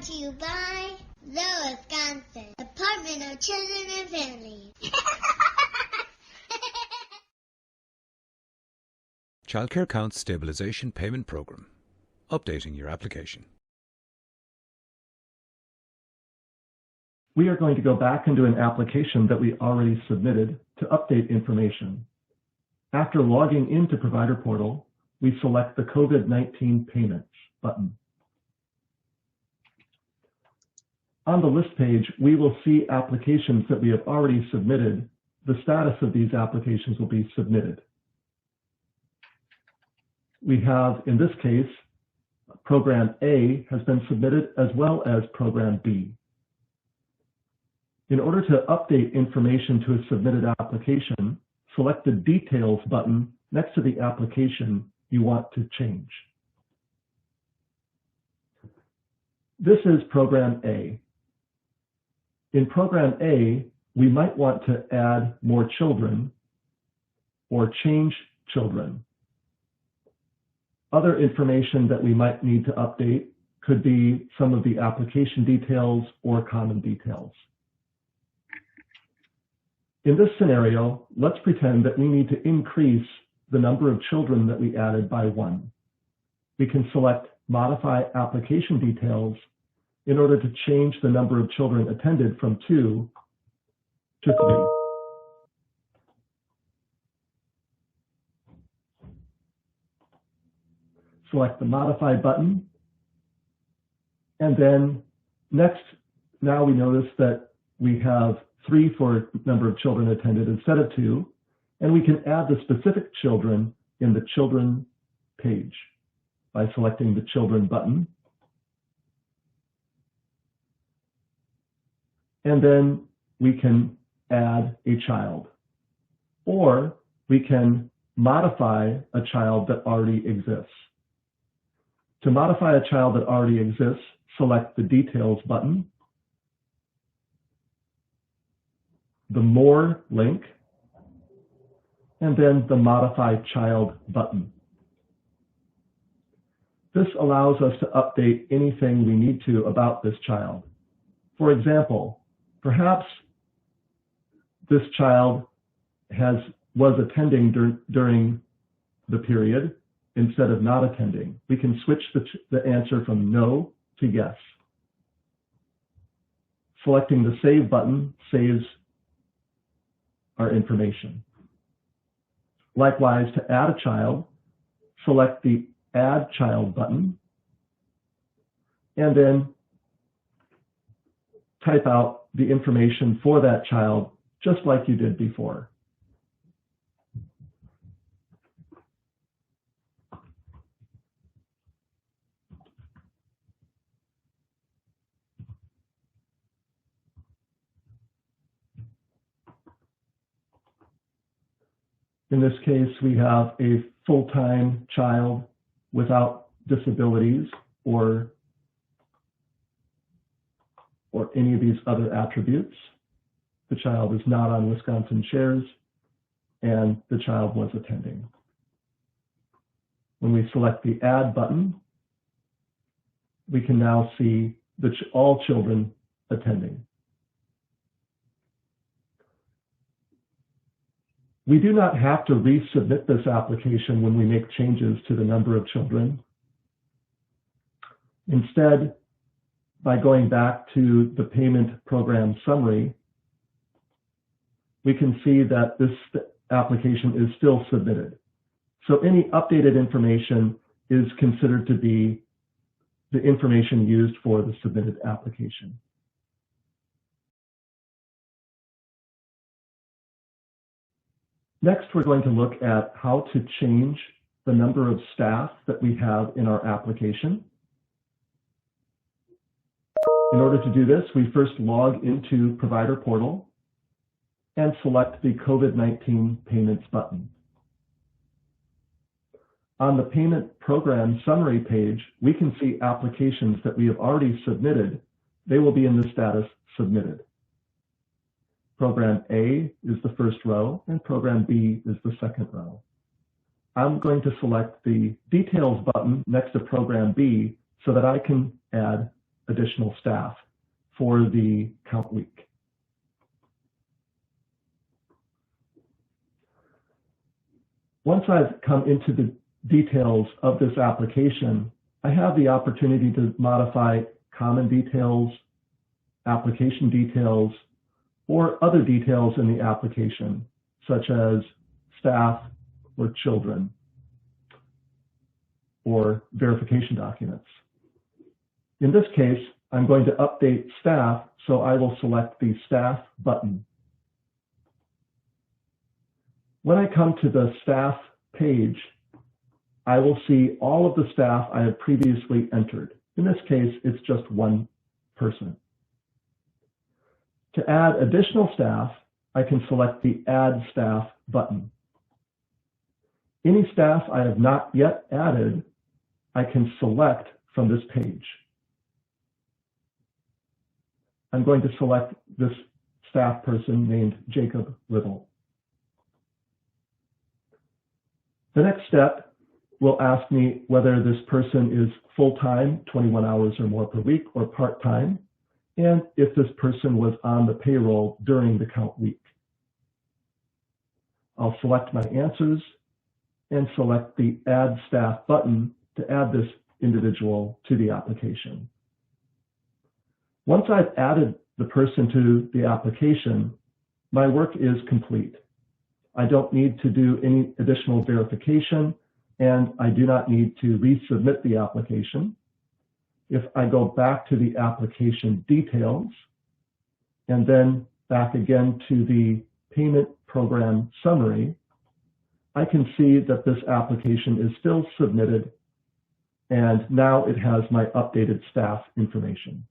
brought to you by the Wisconsin Department of Children and Families. Childcare Accounts Stabilization Payment Program. Updating your application. We are going to go back into an application that we already submitted to update information. After logging into Provider Portal, we select the COVID-19 Payments button. On the list page, we will see applications that we have already submitted. The status of these applications will be submitted. We have, in this case, Program A has been submitted as well as Program B. In order to update information to a submitted application, select the Details button next to the application you want to change. This is Program A. In Program A, we might want to add more children or change children. Other information that we might need to update could be some of the application details or common details. In this scenario, let's pretend that we need to increase the number of children that we added by 1. We can select Modify Application Details in order to change the number of children attended from 2 to 3. Select the Modify button, and then next, now we notice that we have 3 for number of children attended instead of 2, and we can add the specific children in the Children page by selecting the Children button. And then we can add a child, or we can modify a child that already exists. To modify a child that already exists, select the Details button, the More link, and then the Modify Child button. This allows us to update anything we need to about this child. For example, perhaps this child was attending during the period instead of not attending. We can switch the answer from no to yes. Selecting the Save button saves our information. Likewise, to add a child, select the Add Child button, and then type out the information for that child just like you did before. In this case, we have a full-time child without disabilities or any of these other attributes. The child is not on Wisconsin Shares, and the child was attending. When we select the Add button, we can now see all children attending. We do not have to resubmit this application when we make changes to the number of children. Instead, by going back to the payment program summary, we can see that this application is still submitted. So any updated information is considered to be the information used for the submitted application. Next, we're going to look at how to change the number of staff that we have in our application. In order to do this, we first log into Provider Portal and select the COVID-19 Payments button. On the Payment Program Summary page, we can see applications that we have already submitted. They will be in the status Submitted. Program A is the first row, and Program B is the second row. I'm going to select the Details button next to Program B so that I can add additional staff for the count week. Once I've come into the details of this application, I have the opportunity to modify common details, application details, or other details in the application, such as staff or children or verification documents. In this case, I'm going to update staff, so I will select the Staff button. When I come to the staff page, I will see all of the staff I have previously entered. In this case, it's just one person. To add additional staff, I can select the Add Staff button. Any staff I have not yet added, I can select from this page. I'm going to select this staff person named Jacob Little. The next step will ask me whether this person is full-time, 21 hours or more per week, or part-time, and if this person was on the payroll during the count week. I'll select my answers and select the Add Staff button to add this individual to the application. Once I've added the person to the application, my work is complete. I don't need to do any additional verification, and I do not need to resubmit the application. If I go back to the application details and then back again to the payment program summary, I can see that this application is still submitted, and now it has my updated staff information.